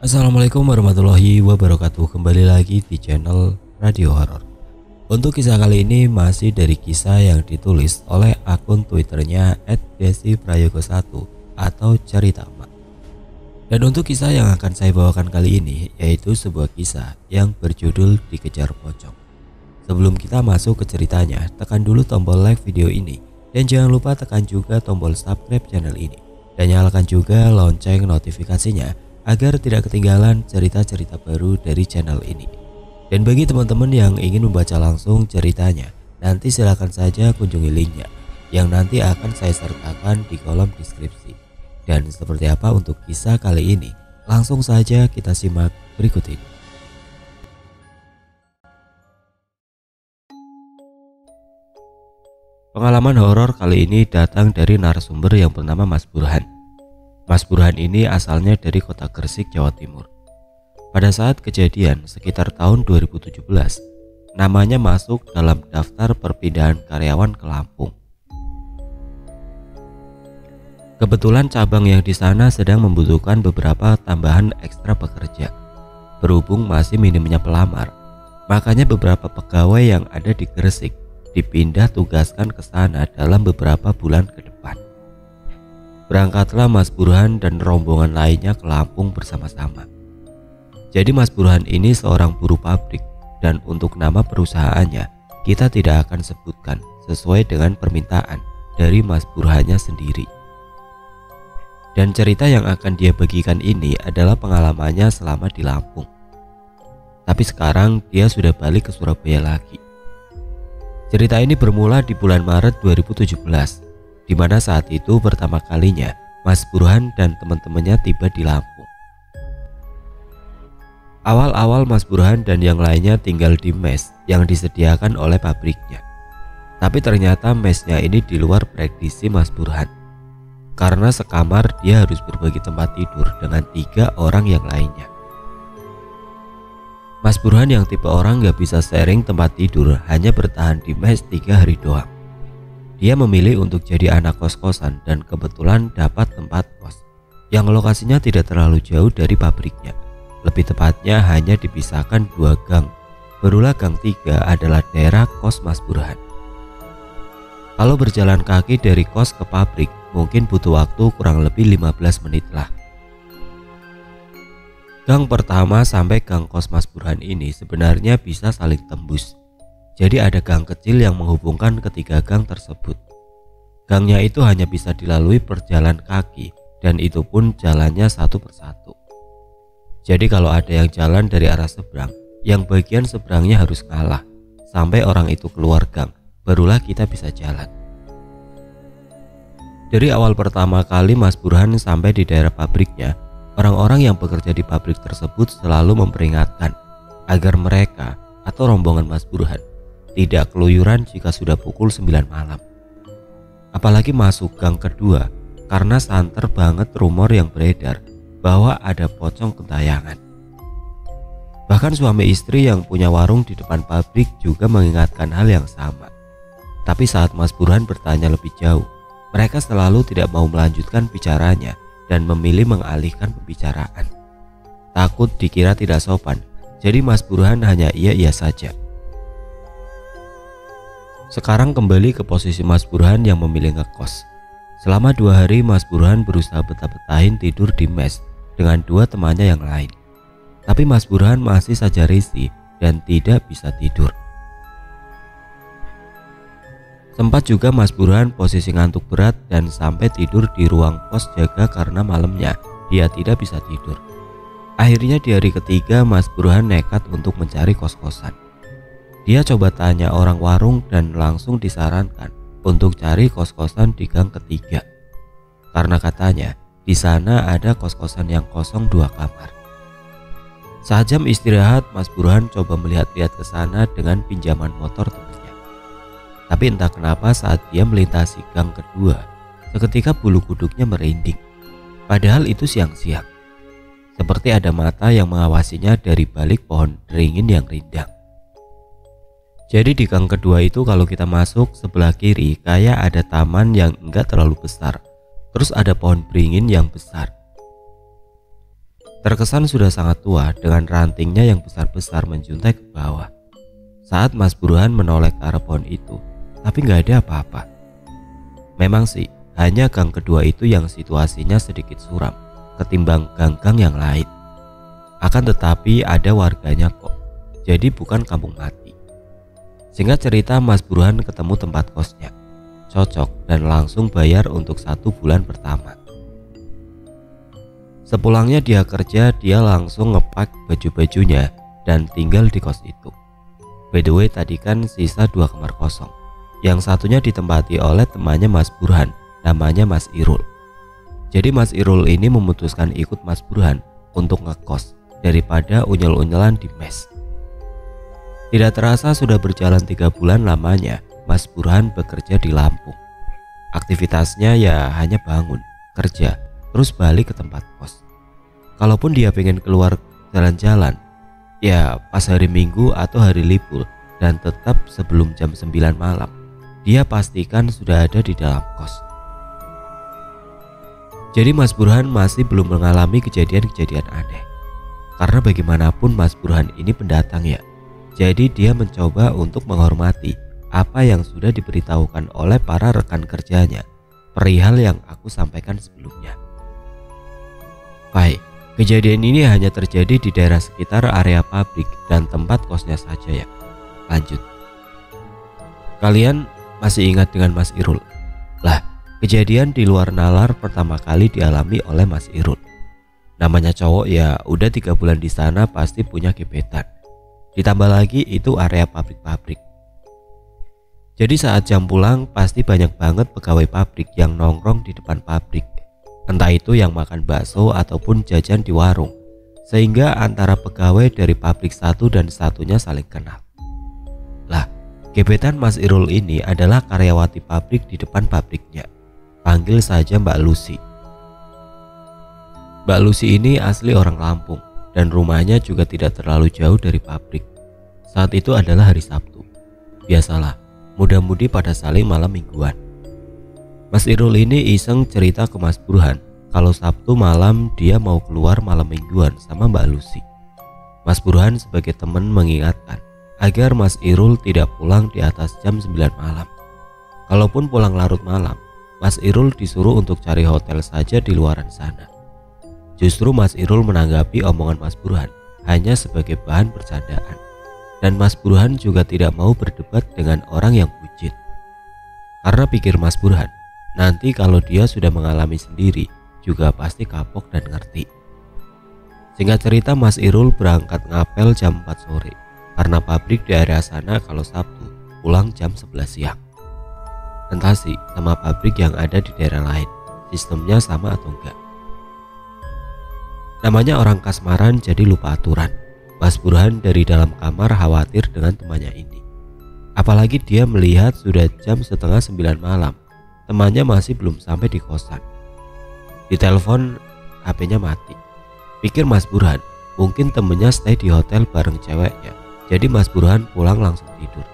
Assalamualaikum warahmatullahi wabarakatuh. Kembali lagi di channel Radio Horor. Untuk kisah kali ini masih dari kisah yang ditulis oleh akun Twitternya @desiprayogo1 atau Cerita Emak. Dan untuk kisah yang akan saya bawakan kali ini yaitu sebuah kisah yang berjudul Dikejar Pocong. Sebelum kita masuk ke ceritanya, tekan dulu tombol like video ini dan jangan lupa tekan juga tombol subscribe channel ini dan nyalakan juga lonceng notifikasinya agar tidak ketinggalan cerita-cerita baru dari channel ini. Dan bagi teman-teman yang ingin membaca langsung ceritanya, nanti silakan saja kunjungi linknya yang nanti akan saya sertakan di kolom deskripsi. Dan seperti apa untuk kisah kali ini, langsung saja kita simak berikut ini. Pengalaman horor kali ini datang dari narasumber yang bernama Mas Burhan. Mas Burhan ini asalnya dari kota Gresik, Jawa Timur. Pada saat kejadian sekitar tahun 2017, namanya masuk dalam daftar perpindahan karyawan ke Lampung. Kebetulan cabang yang di sana sedang membutuhkan beberapa tambahan ekstra pekerja. Berhubung masih minimnya pelamar, makanya beberapa pegawai yang ada di Gresik dipindah tugaskan ke sana dalam beberapa bulan ke depan. Berangkatlah Mas Burhan dan rombongan lainnya ke Lampung bersama-sama. Jadi Mas Burhan ini seorang buruh pabrik dan untuk nama perusahaannya kita tidak akan sebutkan sesuai dengan permintaan dari Mas Burhannya sendiri. Dan cerita yang akan dia bagikan ini adalah pengalamannya selama di Lampung. Tapi sekarang dia sudah balik ke Surabaya lagi. Cerita ini bermula di bulan Maret 2017. Di mana saat itu pertama kalinya Mas Burhan dan teman-temannya tiba di Lampung. Awal-awal Mas Burhan dan yang lainnya tinggal di mes yang disediakan oleh pabriknya. Tapi ternyata mesnya ini di luar prediksi Mas Burhan. Karena sekamar dia harus berbagi tempat tidur dengan 3 orang yang lainnya. Mas Burhan yang tipe orang gak bisa sharing tempat tidur hanya bertahan di mes 3 hari doang. Dia memilih untuk jadi anak kos-kosan dan kebetulan dapat tempat kos yang lokasinya tidak terlalu jauh dari pabriknya. Lebih tepatnya hanya dipisahkan 2 gang. Barulah gang 3 adalah daerah kos Mas Burhan. Kalau berjalan kaki dari kos ke pabrik mungkin butuh waktu kurang lebih 15 menit lah. Gang pertama sampai gang kos Mas Burhan ini sebenarnya bisa saling tembus. Jadi ada gang kecil yang menghubungkan ketiga gang tersebut. Gangnya itu hanya bisa dilalui perjalan kaki dan itu pun jalannya satu persatu. Jadi kalau ada yang jalan dari arah seberang, yang bagian seberangnya harus ngalah sampai orang itu keluar gang, barulah kita bisa jalan. Dari awal pertama kali Mas Burhan sampai di daerah pabriknya, orang-orang yang bekerja di pabrik tersebut selalu memperingatkan agar mereka atau rombongan Mas Burhan tidak keluyuran jika sudah pukul 9 malam. Apalagi masuk gang kedua karena santer banget rumor yang beredar bahwa ada pocong gentayangan. Bahkan suami istri yang punya warung di depan pabrik juga mengingatkan hal yang sama. Tapi saat Mas Burhan bertanya lebih jauh, mereka selalu tidak mau melanjutkan bicaranya dan memilih mengalihkan pembicaraan. Takut dikira tidak sopan, jadi Mas Burhan hanya iya-iya saja. Sekarang kembali ke posisi Mas Burhan yang memilih ngekos. Selama 2 hari Mas Burhan berusaha betah-betahin tidur di mes dengan 2 temannya yang lain. Tapi Mas Burhan masih saja risih dan tidak bisa tidur. Sempat juga Mas Burhan posisi ngantuk berat dan sampai tidur di ruang pos jaga karena malamnya dia tidak bisa tidur. Akhirnya di hari ketiga Mas Burhan nekat untuk mencari kos-kosan. Dia coba tanya orang warung dan langsung disarankan untuk cari kos-kosan di gang ketiga. Karena katanya di sana ada kos-kosan yang kosong 2 kamar. Saat jam istirahat Mas Burhan coba melihat-lihat ke sana dengan pinjaman motor temannya. Tapi entah kenapa saat dia melintasi gang kedua, seketika bulu kuduknya merinding. Padahal itu siang-siang. Seperti ada mata yang mengawasinya dari balik pohon beringin yang rindang. Jadi di gang kedua itu kalau kita masuk sebelah kiri kayak ada taman yang enggak terlalu besar. Terus ada pohon beringin yang besar. Terkesan sudah sangat tua dengan rantingnya yang besar-besar menjuntai ke bawah. Saat Mas Burhan menoleh ke arah pohon itu, tapi nggak ada apa-apa. Memang sih, hanya gang kedua itu yang situasinya sedikit suram ketimbang gang-gang yang lain. Akan tetapi ada warganya kok, jadi bukan kampung mati. Singkat cerita, Mas Burhan ketemu tempat kosnya, cocok dan langsung bayar untuk 1 bulan pertama. Sepulangnya dia kerja, dia langsung ngepak baju-bajunya dan tinggal di kos itu. By the way, tadi kan sisa 2 kamar kosong. Yang satunya ditempati oleh temannya Mas Burhan, namanya Mas Irul. Jadi Mas Irul ini memutuskan ikut Mas Burhan untuk ngekos daripada unyel-unyelan di mes. Tidak terasa sudah berjalan 3 bulan lamanya Mas Burhan bekerja di Lampung. Aktivitasnya ya hanya bangun, kerja, terus balik ke tempat kos. Kalaupun dia pengen keluar jalan-jalan, ya pas hari Minggu atau hari libur dan tetap sebelum jam 9 malam, dia pastikan sudah ada di dalam kos. Jadi Mas Burhan masih belum mengalami kejadian-kejadian aneh. Karena bagaimanapun Mas Burhan ini pendatang ya. Jadi dia mencoba untuk menghormati apa yang sudah diberitahukan oleh para rekan kerjanya perihal yang aku sampaikan sebelumnya. Baik, kejadian ini hanya terjadi di daerah sekitar area pabrik dan tempat kosnya saja ya. Lanjut. Kalian masih ingat dengan Mas Irul? Lah, kejadian di luar nalar pertama kali dialami oleh Mas Irul. Namanya cowok ya, udah 3 bulan di sana pasti punya gebetan. Ditambah lagi itu area pabrik-pabrik. Jadi saat jam pulang pasti banyak banget pegawai pabrik yang nongkrong di depan pabrik. Entah itu yang makan bakso ataupun jajan di warung. Sehingga antara pegawai dari pabrik satu dan satunya saling kenal. Lah, gebetan Mas Irul ini adalah karyawati pabrik di depan pabriknya. Panggil saja Mbak Lucy. Mbak Lucy ini asli orang Lampung dan rumahnya juga tidak terlalu jauh dari pabrik. Saat itu adalah hari Sabtu. Biasalah, muda-mudi pada saling malam mingguan. Mas Irul ini iseng cerita ke Mas Burhan kalau Sabtu malam dia mau keluar malam mingguan sama Mbak Lucy. Mas Burhan sebagai teman mengingatkan agar Mas Irul tidak pulang di atas jam 9 malam. Kalaupun pulang larut malam, Mas Irul disuruh untuk cari hotel saja di luaran sana. Justru Mas Irul menanggapi omongan Mas Burhan hanya sebagai bahan bercandaan. Dan Mas Burhan juga tidak mau berdebat dengan orang yang bucin. Karena pikir Mas Burhan, nanti kalau dia sudah mengalami sendiri juga pasti kapok dan ngerti. Singkat cerita, Mas Irul berangkat ngapel jam 4 sore karena pabrik di area sana kalau Sabtu pulang jam 11 siang. Entah sih sama pabrik yang ada di daerah lain, sistemnya sama atau enggak. Namanya orang kasmaran jadi lupa aturan. Mas Burhan dari dalam kamar khawatir dengan temannya ini. Apalagi dia melihat sudah jam setengah 9 malam, temannya masih belum sampai di kosan. Ditelepon, HP-nya mati. Pikir Mas Burhan, mungkin temennya stay di hotel bareng ceweknya. Jadi Mas Burhan pulang langsung tidur.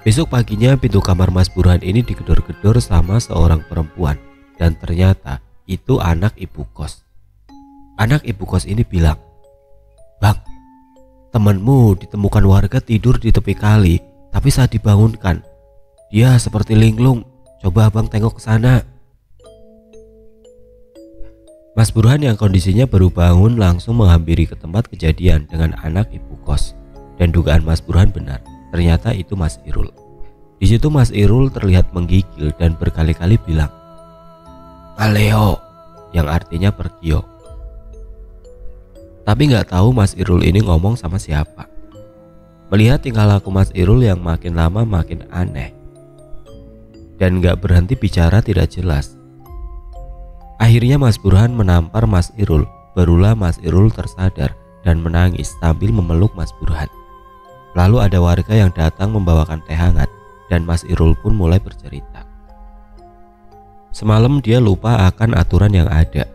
Besok paginya pintu kamar Mas Burhan ini digedor-gedor sama seorang perempuan. Dan ternyata itu anak ibu kos. Anak ibu kos ini bilang, "Bang, temanmu ditemukan warga tidur di tepi kali, tapi saat dibangunkan, dia seperti linglung. Coba abang tengok ke sana." Mas Burhan yang kondisinya baru bangun langsung menghampiri ke tempat kejadian dengan anak ibu kos. Dan dugaan Mas Burhan benar, ternyata itu Mas Irul. Di situ Mas Irul terlihat menggigil dan berkali-kali bilang, "Maleo," yang artinya pergio. Tapi nggak tahu Mas Irul ini ngomong sama siapa. Melihat tingkah laku Mas Irul yang makin lama makin aneh dan nggak berhenti bicara tidak jelas. Akhirnya Mas Burhan menampar Mas Irul. Barulah Mas Irul tersadar dan menangis sambil memeluk Mas Burhan. Lalu ada warga yang datang membawakan teh hangat dan Mas Irul pun mulai bercerita. Semalam dia lupa akan aturan yang ada.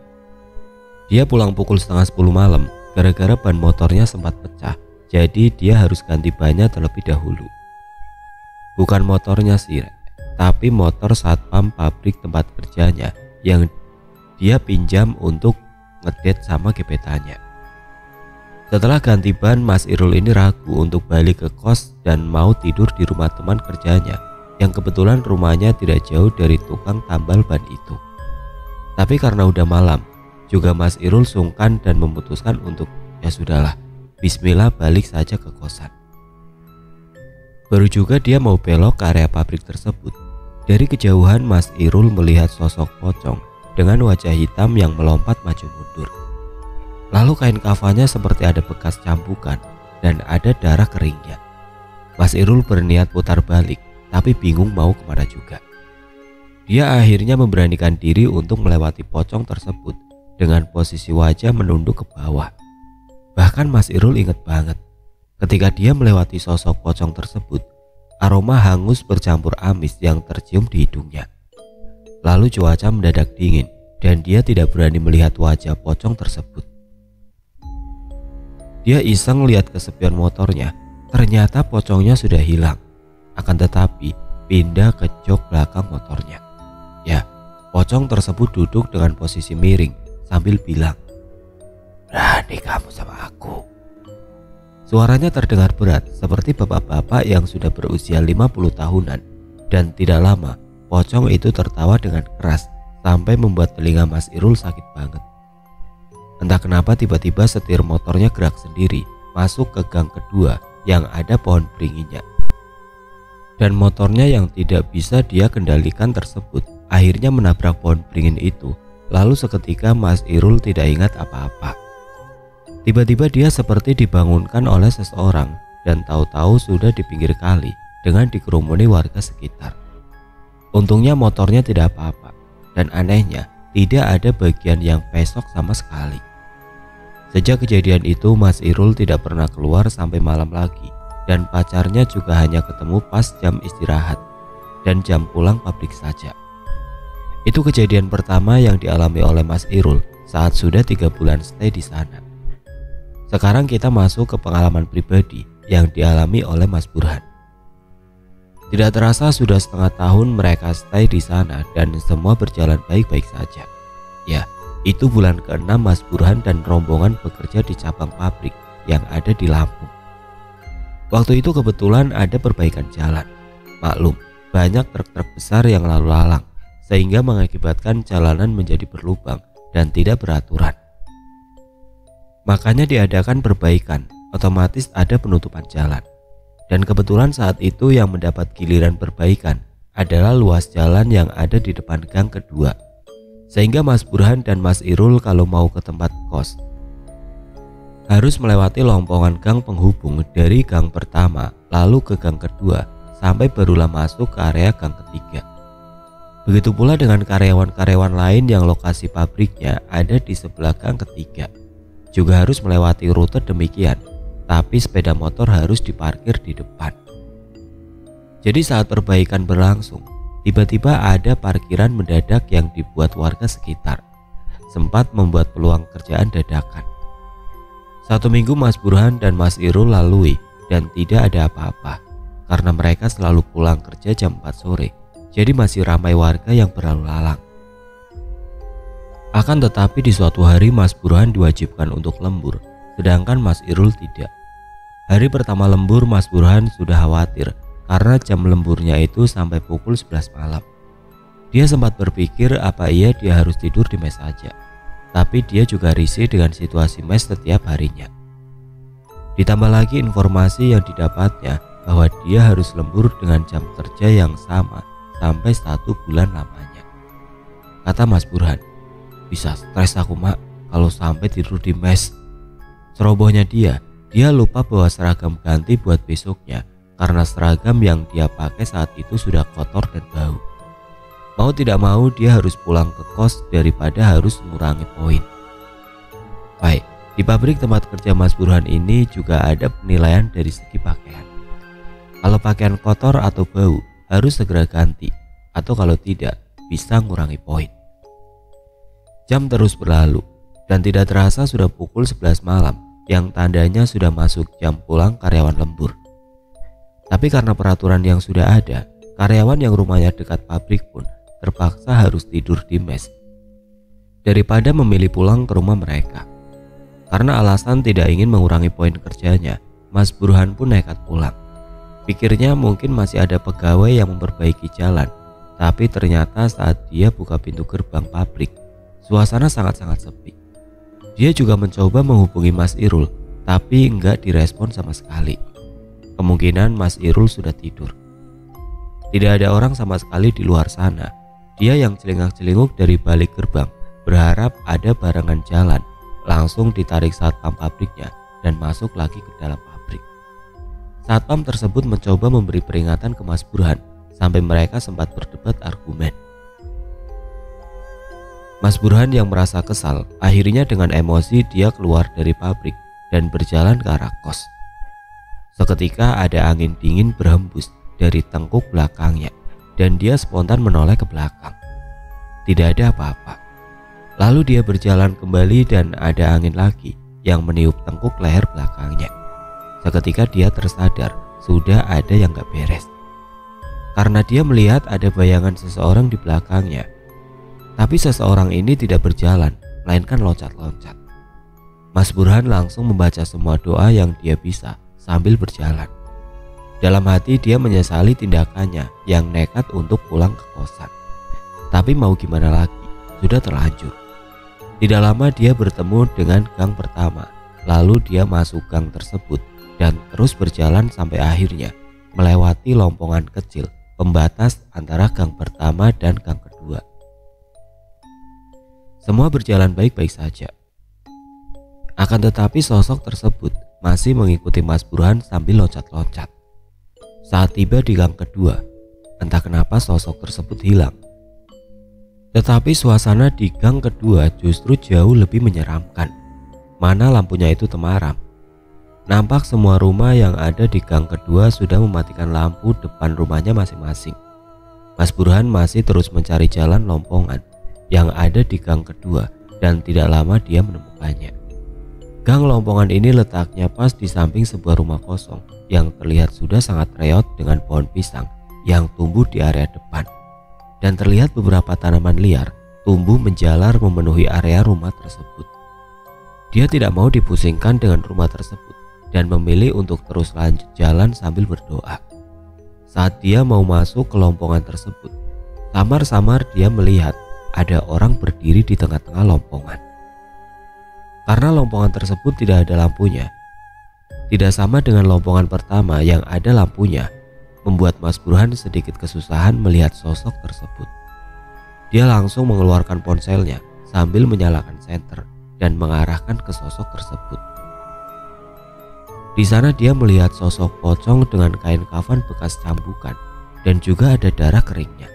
Dia pulang pukul setengah 10 malam gara-gara ban motornya sempat pecah. Jadi dia harus ganti bannya terlebih dahulu. Bukan motornya sih, tapi motor satpam pabrik tempat kerjanya yang dia pinjam untuk ngedate sama gebetannya. Setelah ganti ban, Mas Irul ini ragu untuk balik ke kos dan mau tidur di rumah teman kerjanya yang kebetulan rumahnya tidak jauh dari tukang tambal ban itu. Tapi karena udah malam, juga Mas Irul sungkan dan memutuskan untuk ya sudahlah, bismillah balik saja ke kosan. Baru juga dia mau belok ke area pabrik tersebut. Dari kejauhan Mas Irul melihat sosok pocong dengan wajah hitam yang melompat maju mundur. Lalu kain kafannya seperti ada bekas cambukan dan ada darah keringnya. Mas Irul berniat putar balik, tapi bingung mau kemana juga. Dia akhirnya memberanikan diri untuk melewati pocong tersebut dengan posisi wajah menunduk ke bawah. Bahkan Mas Irul ingat banget, ketika dia melewati sosok pocong tersebut, aroma hangus bercampur amis yang tercium di hidungnya. Lalu cuaca mendadak dingin dan dia tidak berani melihat wajah pocong tersebut. Dia iseng lihat ke spion motornya, ternyata pocongnya sudah hilang. Akan tetapi pindah ke jok belakang motornya. Ya, pocong tersebut duduk dengan posisi miring sambil bilang, "Berani kamu sama aku?" Suaranya terdengar berat seperti bapak-bapak yang sudah berusia 50 tahunan. Dan tidak lama, pocong itu tertawa dengan keras sampai membuat telinga Mas Irul sakit banget. Entah kenapa tiba-tiba setir motornya gerak sendiri masuk ke gang kedua yang ada pohon beringinya. Dan motornya yang tidak bisa dia kendalikan tersebut akhirnya menabrak pohon beringin itu. Lalu seketika Mas Irul tidak ingat apa-apa. Tiba-tiba dia seperti dibangunkan oleh seseorang dan tahu-tahu sudah di pinggir kali dengan dikerumuni warga sekitar. Untungnya motornya tidak apa-apa dan anehnya tidak ada bagian yang pesok sama sekali. Sejak kejadian itu Mas Irul tidak pernah keluar sampai malam lagi dan pacarnya juga hanya ketemu pas jam istirahat dan jam pulang pabrik saja. Itu kejadian pertama yang dialami oleh Mas Irul saat sudah 3 bulan stay di sana. Sekarang kita masuk ke pengalaman pribadi yang dialami oleh Mas Burhan. Tidak terasa sudah setengah tahun mereka stay di sana dan semua berjalan baik-baik saja. Ya, itu bulan ke-6 Mas Burhan dan rombongan bekerja di cabang pabrik yang ada di Lampung. Waktu itu kebetulan ada perbaikan jalan. Maklum, banyak truk-truk besar yang lalu lalang sehingga mengakibatkan jalanan menjadi berlubang dan tidak beraturan. Makanya diadakan perbaikan, otomatis ada penutupan jalan. Dan kebetulan saat itu yang mendapat giliran perbaikan adalah luas jalan yang ada di depan gang kedua. Sehingga Mas Burhan dan Mas Irul kalau mau ke tempat kos harus melewati lompongan gang penghubung dari gang pertama lalu ke gang kedua sampai barulah masuk ke area gang ketiga. Begitu pula dengan karyawan-karyawan lain yang lokasi pabriknya ada di sebelah gang ketiga. Juga harus melewati rute demikian, tapi sepeda motor harus diparkir di depan. Jadi saat perbaikan berlangsung, tiba-tiba ada parkiran mendadak yang dibuat warga sekitar. Sempat membuat peluang kerjaan dadakan. 1 minggu Mas Burhan dan Mas Irul lalui dan tidak ada apa-apa karena mereka selalu pulang kerja jam 4 sore. Jadi masih ramai warga yang berlalu lalang. Akan tetapi di suatu hari Mas Burhan diwajibkan untuk lembur, sedangkan Mas Irul tidak. Hari pertama lembur Mas Burhan sudah khawatir karena jam lemburnya itu sampai pukul 11 malam. Dia sempat berpikir apa iya dia harus tidur di mes saja. Tapi dia juga risih dengan situasi mes setiap harinya. Ditambah lagi informasi yang didapatnya bahwa dia harus lembur dengan jam kerja yang sama sampai 1 bulan lamanya. Kata Mas Burhan, "Bisa stres aku mak kalau sampai tidur di mes." Cerobohnya dia lupa bawa seragam ganti buat besoknya karena seragam yang dia pakai saat itu sudah kotor dan bau. Mau tidak mau dia harus pulang ke kos daripada harus mengurangi poin. Baik, di pabrik tempat kerja Mas Burhan ini juga ada penilaian dari segi pakaian. Kalau pakaian kotor atau bau harus segera ganti, atau kalau tidak bisa mengurangi poin. Jam terus berlalu dan tidak terasa sudah pukul 11 malam yang tandanya sudah masuk jam pulang karyawan lembur. Tapi karena peraturan yang sudah ada, karyawan yang rumahnya dekat pabrik pun terpaksa harus tidur di mes. daripada memilih pulang ke rumah mereka. Karena alasan tidak ingin mengurangi poin kerjanya, Mas Burhan pun nekat pulang. Pikirnya mungkin masih ada pegawai yang memperbaiki jalan, tapi ternyata saat dia buka pintu gerbang pabrik, suasana sangat-sangat sepi. Dia juga mencoba menghubungi Mas Irul, tapi enggak direspon sama sekali. Kemungkinan Mas Irul sudah tidur. Tidak ada orang sama sekali di luar sana. Dia yang celingak-celinguk dari balik gerbang, berharap ada barengan jalan, langsung ditarik satpam pabriknya dan masuk lagi ke dalam pabrik. Satpam tersebut mencoba memberi peringatan ke Mas Burhan sampai mereka sempat berdebat argumen. Mas Burhan yang merasa kesal, akhirnya dengan emosi dia keluar dari pabrik dan berjalan ke arah kos. Seketika ada angin dingin berhembus dari tengkuk belakangnya dan dia spontan menoleh ke belakang. Tidak ada apa-apa. Lalu dia berjalan kembali dan ada angin lagi yang meniup tengkuk leher belakangnya. Seketika dia tersadar sudah ada yang gak beres. Karena dia melihat ada bayangan seseorang di belakangnya. Tapi seseorang ini tidak berjalan, melainkan loncat-loncat. Mas Burhan langsung membaca semua doa yang dia bisa sambil berjalan. Dalam hati dia menyesali tindakannya yang nekat untuk pulang ke kosan. Tapi mau gimana lagi, sudah terlanjur. Tidak lama dia bertemu dengan gang pertama, lalu dia masuk gang tersebut dan terus berjalan sampai akhirnya melewati lompongan kecil pembatas antara gang pertama dan gang kedua. Semua berjalan baik-baik saja. Akan tetapi sosok tersebut masih mengikuti Mas Burhan sambil loncat-loncat. Saat tiba di gang kedua, entah kenapa sosok tersebut hilang. Tetapi suasana di gang kedua justru jauh lebih menyeramkan. Mana lampunya itu temaram. Nampak semua rumah yang ada di gang kedua sudah mematikan lampu depan rumahnya masing-masing. Mas Burhan masih terus mencari jalan lompongan yang ada di gang kedua dan tidak lama dia menemukannya. Gang lompongan ini letaknya pas di samping sebuah rumah kosong yang terlihat sudah sangat reot dengan pohon pisang yang tumbuh di area depan. Dan terlihat beberapa tanaman liar tumbuh menjalar memenuhi area rumah tersebut. Dia tidak mau dipusingkan dengan rumah tersebut dan memilih untuk terus lanjut jalan sambil berdoa. Saat dia mau masuk ke lompongan tersebut, samar-samar dia melihat ada orang berdiri di tengah-tengah lompongan. Karena lompongan tersebut tidak ada lampunya, tidak sama dengan lompongan pertama yang ada lampunya, membuat Mas Burhan sedikit kesusahan melihat sosok tersebut. Dia langsung mengeluarkan ponselnya sambil menyalakan senter dan mengarahkan ke sosok tersebut. Di sana dia melihat sosok pocong dengan kain kafan bekas cambukan dan juga ada darah keringnya.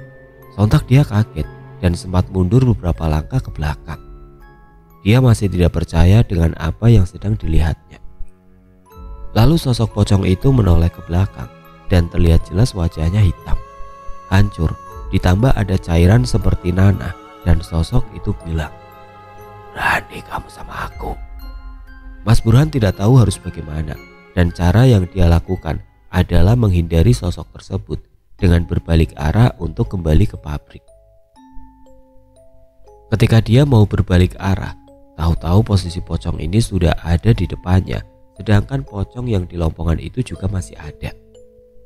Sontak dia kaget dan sempat mundur beberapa langkah ke belakang. Dia masih tidak percaya dengan apa yang sedang dilihatnya. Lalu sosok pocong itu menoleh ke belakang dan terlihat jelas wajahnya hitam, hancur, ditambah ada cairan seperti nanah dan sosok itu bilang, "Berani kamu sama aku?" Mas Burhan tidak tahu harus bagaimana dan cara yang dia lakukan adalah menghindari sosok tersebut dengan berbalik arah untuk kembali ke pabrik. Ketika dia mau berbalik arah, tahu-tahu posisi pocong ini sudah ada di depannya, sedangkan pocong yang di lompongan itu juga masih ada.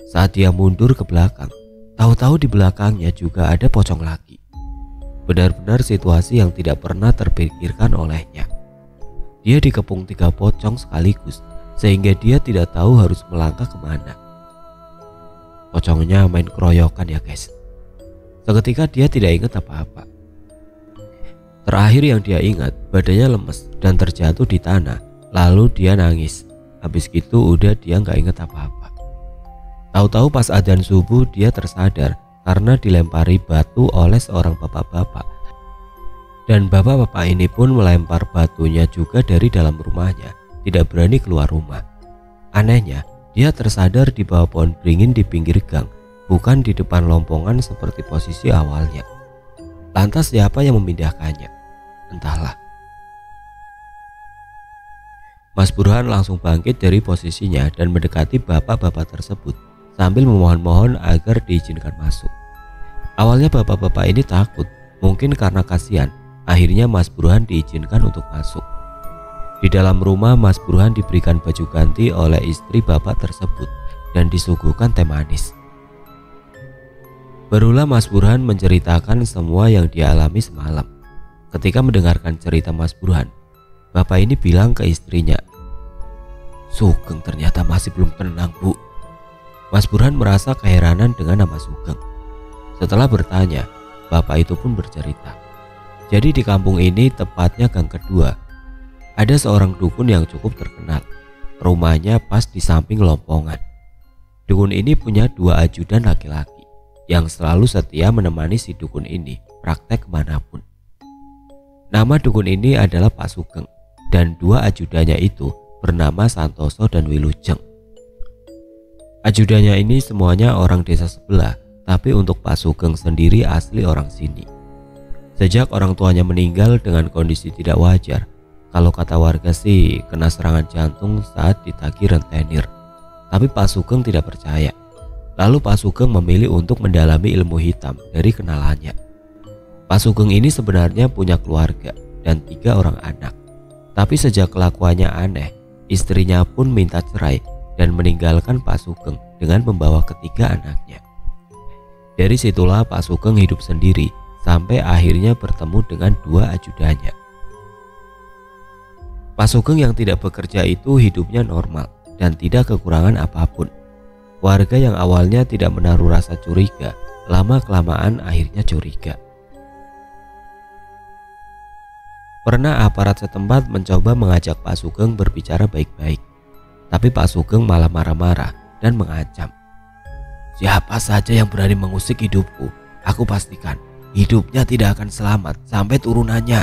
Saat dia mundur ke belakang, tahu-tahu di belakangnya juga ada pocong lagi. Benar-benar situasi yang tidak pernah terpikirkan olehnya. Dia dikepung 3 pocong sekaligus, sehingga dia tidak tahu harus melangkah kemana. Pocongnya main keroyokan ya guys. Seketika dia tidak ingat apa-apa. Terakhir yang dia ingat, badannya lemes dan terjatuh di tanah. Lalu dia nangis. Habis gitu udah dia nggak ingat apa-apa. Tahu-tahu pas adzan subuh dia tersadar karena dilempari batu oleh seorang bapak-bapak. Dan bapak-bapak ini pun melempar batunya juga dari dalam rumahnya, tidak berani keluar rumah. Anehnya, dia tersadar di bawah pohon beringin di pinggir gang, bukan di depan lompongan seperti posisi awalnya. Lantas siapa yang memindahkannya? Entahlah. Mas Burhan langsung bangkit dari posisinya dan mendekati bapak-bapak tersebut sambil memohon-mohon agar diizinkan masuk. Awalnya bapak-bapak ini takut, mungkin karena kasihan Akhirnya Mas Burhan diizinkan untuk masuk. Di dalam rumah, Mas Burhan diberikan baju ganti oleh istri bapak tersebut dan disuguhkan teh manis. Barulah Mas Burhan menceritakan semua yang dia alami semalam. Ketika mendengarkan cerita Mas Burhan, bapak ini bilang ke istrinya, "Sugeng ternyata masih belum tenang, Bu." Mas Burhan merasa keheranan dengan nama Sugeng. Setelah bertanya, bapak itu pun bercerita. Jadi di kampung ini, tepatnya gang kedua, ada seorang dukun yang cukup terkenal. Rumahnya pas di samping lompongan. Dukun ini punya 2 ajudan laki-laki yang selalu setia menemani si dukun ini praktek kemanapun. Nama dukun ini adalah Pak Sugeng, dan 2 ajudannya itu bernama Santoso dan Wilujeng. Ajudannya ini semuanya orang desa sebelah, tapi untuk Pak Sugeng sendiri asli orang sini. Sejak orang tuanya meninggal dengan kondisi tidak wajar, kalau kata warga sih kena serangan jantung saat ditagih rentenir. Tapi Pak Sugeng tidak percaya. Lalu Pak Sugeng memilih untuk mendalami ilmu hitam dari kenalannya. Pak Sugeng ini sebenarnya punya keluarga dan 3 orang anak. Tapi sejak kelakuannya aneh, istrinya pun minta cerai dan meninggalkan Pak Sugeng dengan membawa ketiga anaknya. Dari situlah Pak Sugeng hidup sendiri sampai akhirnya bertemu dengan 2 ajudannya. Pak Sugeng yang tidak bekerja itu hidupnya normal dan tidak kekurangan apapun. Warga yang awalnya tidak menaruh rasa curiga, lama-kelamaan akhirnya curiga. Pernah aparat setempat mencoba mengajak Pak Sugeng berbicara baik-baik, tapi Pak Sugeng malah marah-marah dan mengancam, "Siapa saja yang berani mengusik hidupku, aku pastikan hidupnya tidak akan selamat sampai turunannya."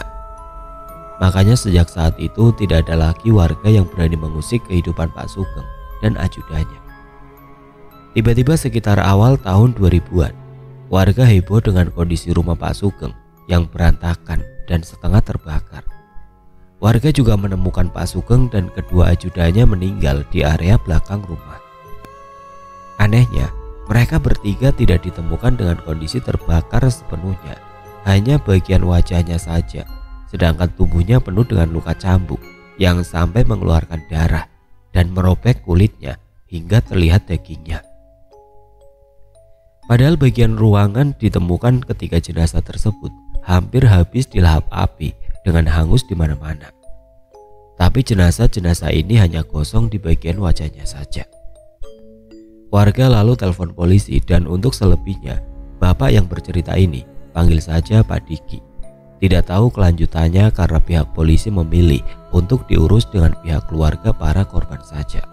Makanya sejak saat itu tidak ada lagi warga yang berani mengusik kehidupan Pak Sugeng dan ajudannya. Tiba-tiba sekitar awal tahun 2000-an, warga heboh dengan kondisi rumah Pak Sugeng yang berantakan dan setengah terbakar. Warga juga menemukan Pak Sugeng dan kedua ajudannya meninggal di area belakang rumah. Anehnya, mereka bertiga tidak ditemukan dengan kondisi terbakar sepenuhnya, hanya bagian wajahnya saja, sedangkan tubuhnya penuh dengan luka cambuk yang sampai mengeluarkan darah dan merobek kulitnya hingga terlihat dagingnya. Padahal bagian ruangan ditemukan ketiga jenazah tersebut hampir habis dilahap api dengan hangus di mana-mana. Tapi jenazah-jenazah ini hanya gosong di bagian wajahnya saja. Warga lalu telepon polisi dan untuk selebihnya, bapak yang bercerita ini panggil saja Pak Diki. Tidak tahu kelanjutannya karena pihak polisi memilih untuk diurus dengan pihak keluarga para korban saja.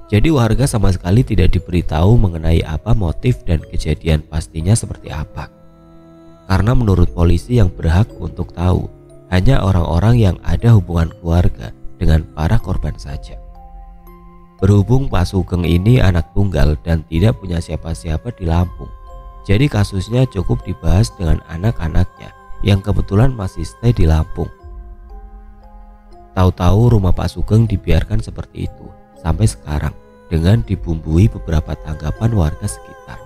Jadi warga sama sekali tidak diberitahu mengenai apa motif dan kejadian pastinya seperti apa. Karena menurut polisi yang berhak untuk tahu hanya orang-orang yang ada hubungan keluarga dengan para korban saja. Berhubung Pak Sugeng ini anak tunggal dan tidak punya siapa-siapa di Lampung, jadi kasusnya cukup dibahas dengan anak-anaknya yang kebetulan masih stay di Lampung. Tahu-tahu rumah Pak Sugeng dibiarkan seperti itu sampai sekarang dengan dibumbui beberapa tanggapan warga sekitar.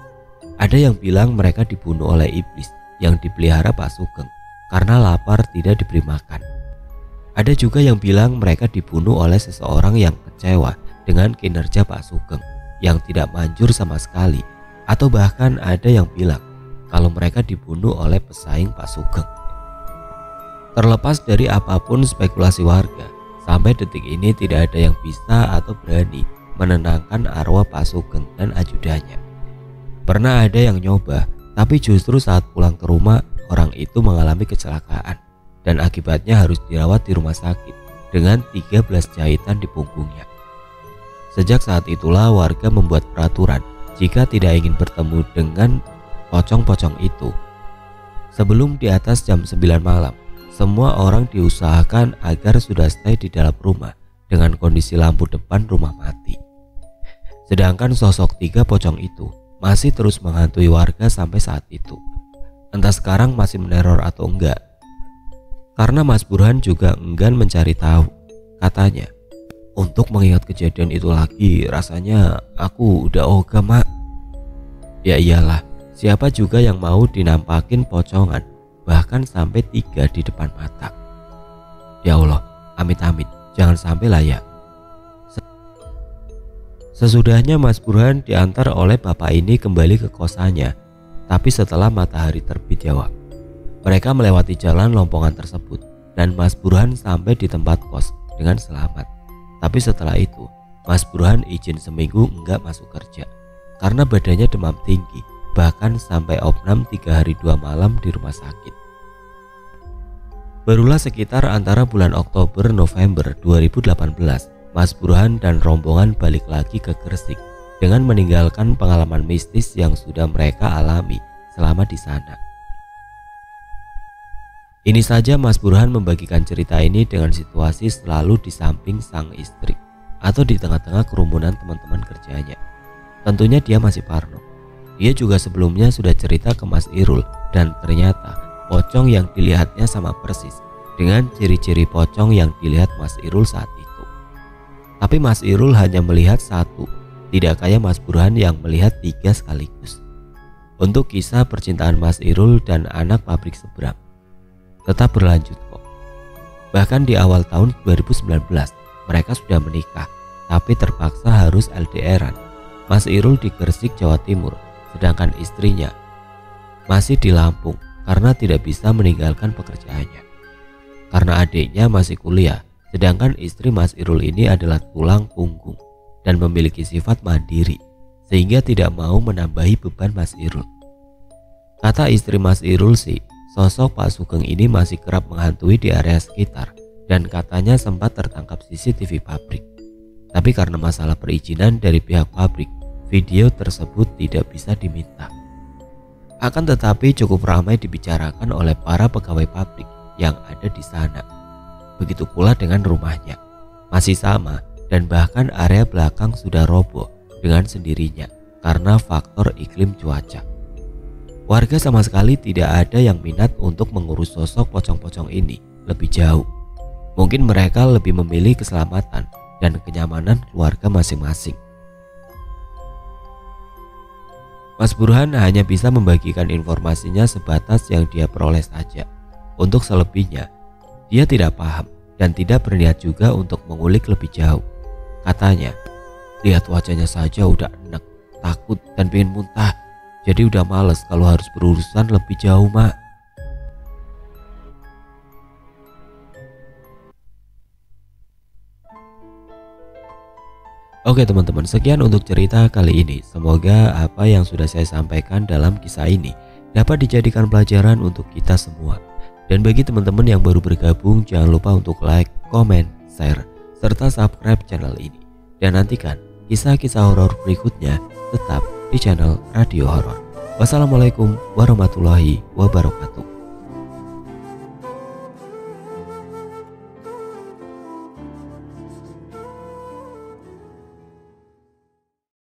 Ada yang bilang mereka dibunuh oleh iblis yang dipelihara Pak Sugeng karena lapar tidak diberi makan. Ada juga yang bilang mereka dibunuh oleh seseorang yang kecewa dengan kinerja Pak Sugeng yang tidak manjur sama sekali, atau bahkan ada yang bilang kalau mereka dibunuh oleh pesaing Pak Sugeng. Terlepas dari apapun spekulasi warga, sampai detik ini tidak ada yang bisa atau berani menenangkan arwah Pak Sugeng dan ajudannya. Pernah ada yang nyoba, tapi justru saat pulang ke rumah orang itu mengalami kecelakaan dan akibatnya harus dirawat di rumah sakit dengan 13 jahitan di punggungnya. Sejak saat itulah warga membuat peraturan jika tidak ingin bertemu dengan pocong-pocong itu. Sebelum di atas jam 9 malam, semua orang diusahakan agar sudah stay di dalam rumah dengan kondisi lampu depan rumah mati. Sedangkan sosok 3 pocong itu masih terus menghantui warga sampai saat itu. Entah sekarang masih meneror atau enggak. Karena Mas Burhan juga enggan mencari tahu. Katanya, "Untuk mengingat kejadian itu lagi rasanya aku udah ogah, Mak." Ya iyalah, siapa juga yang mau dinampakin pocongan bahkan sampai 3 di depan mata. Ya Allah, amit-amit, jangan sampai lah ya. Sesudahnya Mas Burhan diantar oleh bapak ini kembali ke kosannya, tapi setelah matahari terbit ya Wak. Mereka melewati jalan lompongan tersebut dan Mas Burhan sampai di tempat kos dengan selamat. Tapi setelah itu Mas Burhan izin seminggu enggak masuk kerja karena badannya demam tinggi, bahkan sampai opnam 3 hari 2 malam di rumah sakit. Barulah sekitar antara bulan Oktober-November 2018, Mas Burhan dan rombongan balik lagi ke Gresik dengan meninggalkan pengalaman mistis yang sudah mereka alami selama di sana. Ini saja Mas Burhan membagikan cerita ini dengan situasi selalu di samping sang istri atau di tengah-tengah kerumunan teman-teman kerjanya. Tentunya dia masih parno. Dia juga sebelumnya sudah cerita ke Mas Irul dan ternyata pocong yang dilihatnya sama persis dengan ciri-ciri pocong yang dilihat Mas Irul saat itu. Tapi Mas Irul hanya melihat 1, tidak kayak Mas Burhan yang melihat 3 sekaligus. Untuk kisah percintaan Mas Irul dan anak pabrik seberang tetap berlanjut kok. Bahkan di awal tahun 2019 mereka sudah menikah, tapi terpaksa harus LDRan. Mas Irul di Gresik, Jawa Timur, sedangkan istrinya masih di Lampung karena tidak bisa meninggalkan pekerjaannya. Karena adiknya masih kuliah, sedangkan istri Mas Irul ini adalah tulang punggung dan memiliki sifat mandiri, sehingga tidak mau menambahi beban Mas Irul. Kata istri Mas Irul sih, sosok Pak Sugeng ini masih kerap menghantui di area sekitar dan katanya sempat tertangkap CCTV pabrik. Tapi karena masalah perizinan dari pihak pabrik, video tersebut tidak bisa diminta. Akan tetapi cukup ramai dibicarakan oleh para pegawai pabrik yang ada di sana. Begitu pula dengan rumahnya, masih sama dan bahkan area belakang sudah roboh dengan sendirinya karena faktor iklim cuaca. Warga sama sekali tidak ada yang minat untuk mengurus sosok pocong-pocong ini lebih jauh. Mungkin mereka lebih memilih keselamatan dan kenyamanan keluarga masing-masing. Mas Burhan hanya bisa membagikan informasinya sebatas yang dia peroleh saja. Untuk selebihnya, dia tidak paham dan tidak berniat juga untuk mengulik lebih jauh. Katanya, lihat wajahnya saja udah enek, takut dan pengen muntah. Jadi udah males kalau harus berurusan lebih jauh, Mak. Oke teman-teman, sekian untuk cerita kali ini. Semoga apa yang sudah saya sampaikan dalam kisah ini dapat dijadikan pelajaran untuk kita semua. Dan bagi teman-teman yang baru bergabung, jangan lupa untuk like, komen, share, serta subscribe channel ini. Dan nantikan kisah-kisah horor berikutnya tetap di channel Radio Horor. Wassalamualaikum warahmatullahi wabarakatuh.